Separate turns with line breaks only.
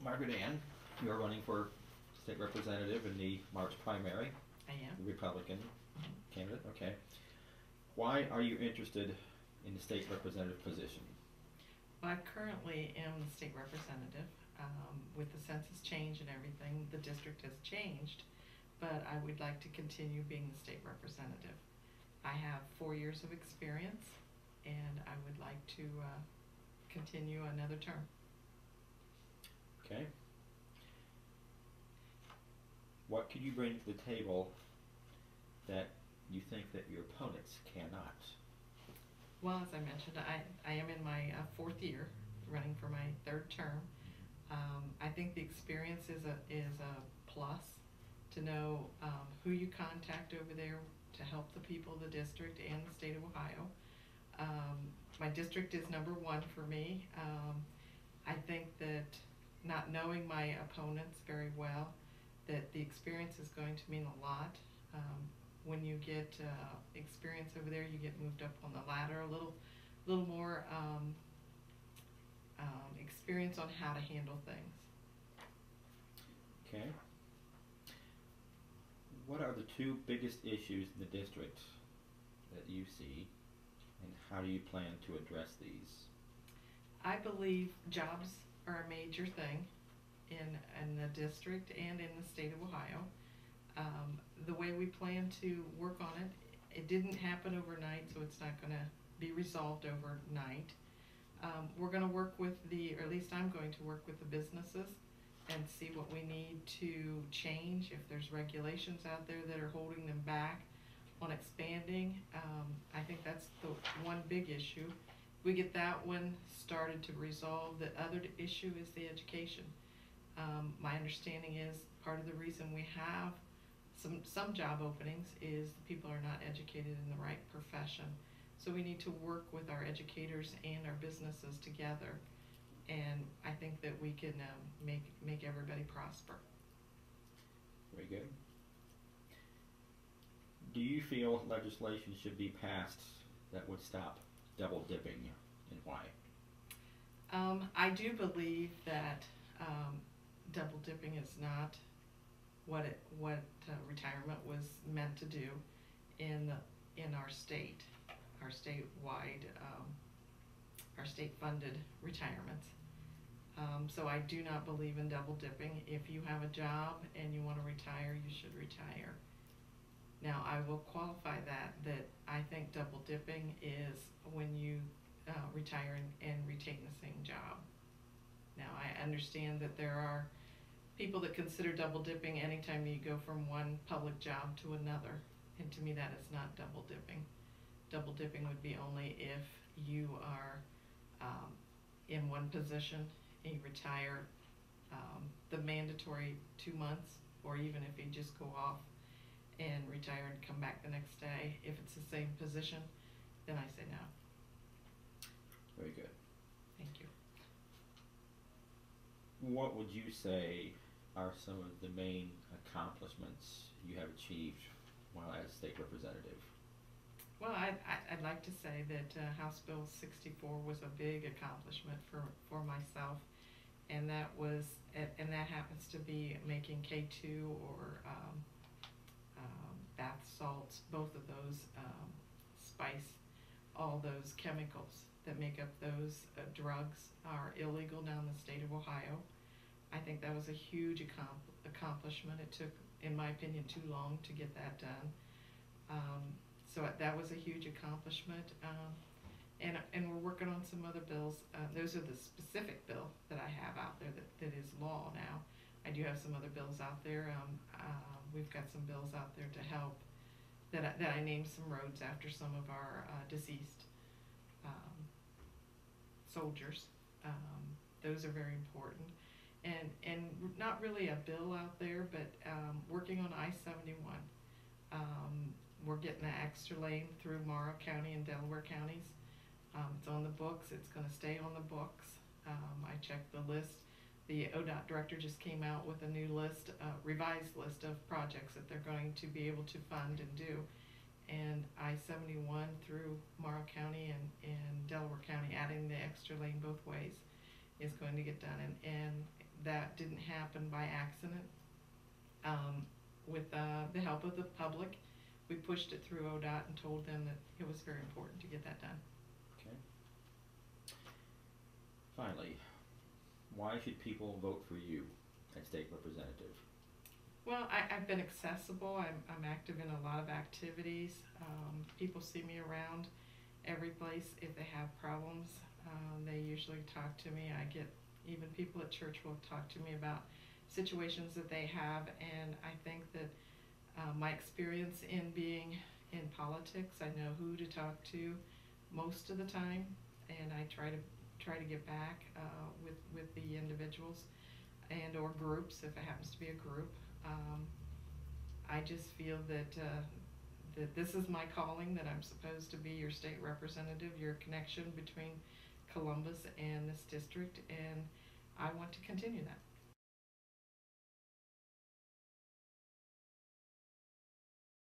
Margaret Ann, you are running for state representative in the March primary.
I am.
The Republican candidate, okay. Why are you interested in the state representative position?
Well, I currently am the state representative. With the census change and everything, the district has changed, but I would like to continue being the state representative. I have 4 years of experience, and I would like to continue another term.
Okay. What could you bring to the table that you think that your opponents cannot?
Well, as I mentioned, I am in my 4th year, running for my 3rd term. I think the experience is a plus to know who you contact over there to help the people of the district and the state of Ohio. My district is #1 for me. I think that not knowing my opponents very well, that the experience is going to mean a lot. When you get experience over there, you get moved up on the ladder a little more experience on how to handle things.
Okay. What are the 2 biggest issues in the district that you see, and how do you plan to address these?
I believe jobs are a major thing in the district and in the state of Ohio. The way we plan to work on it, it didn't happen overnight, so it's not going to be resolved overnight. We're going to work with or at least I'm going to work with the businesses and see what we need to change, if there's regulations out there that are holding them back on expanding. I think that's the one big issue. If we get that one started to resolve, the other issue is the education. My understanding is part of the reason we have some job openings is the people are not educated in the right profession. So we need to work with our educators and our businesses together, and I think that we can make everybody prosper.
Very good. Do you feel legislation should be passed that would stop double dipping, and why?
I do believe that double dipping is not what retirement was meant to do in our state, our statewide, our state-funded retirements. So I do not believe in double dipping. If you have a job and you want to retire, you should retire. Now, I will qualify that I think double dipping is when you retire and retain the same job. Now, I understand that there are people that consider double dipping anytime you go from one public job to another, and to me that is not double dipping. Double dipping would be only if you are in one position and you retire the mandatory 2 months, or even if you just go off and retire and come back the next day. If it's the same position, then I say no.
Very good.
Thank you.
What would you say are some of the main accomplishments you have achieved while as state representative?
Well, I'd like to say that House Bill 64 was a big accomplishment for myself, and that happens to be making K2 or bath salts, both of those spice, all those chemicals that make up those drugs are illegal now in the state of Ohio. I think that was a huge accomplishment. It took, in my opinion, too long to get that done. So that was a huge accomplishment. And we're working on some other bills. Those are the specific bill that I have out there that is law now. I do have some other bills out there. We've got some bills out there to help, that I named some roads after some of our deceased soldiers. Those are very important. And not really a bill out there, but working on I-71. We're getting an extra lane through Morrow County and Delaware counties. It's on the books. It's going to stay on the books. I checked the list. The ODOT director just came out with a new list, revised list of projects that they're going to be able to fund and do. And I-71 through Morrow County and Delaware County, adding the extra lane both ways, is going to get done. And that didn't happen by accident. With the help of the public, we pushed it through ODOT and told them that it was very important to get that done.
Okay. Finally, why should people vote for you as state representative?
Well, I've been accessible. I'm active in a lot of activities. People see me around every place. If they have problems, they usually talk to me. I get, even people at church will talk to me about situations that they have, and I think that my experience in being in politics, I know who to talk to most of the time, and I try to get back with the individuals and or groups if it happens to be a group. I just feel that that this is my calling, that I'm supposed to be your state representative, your connection between Columbus and this district, and I want to continue that.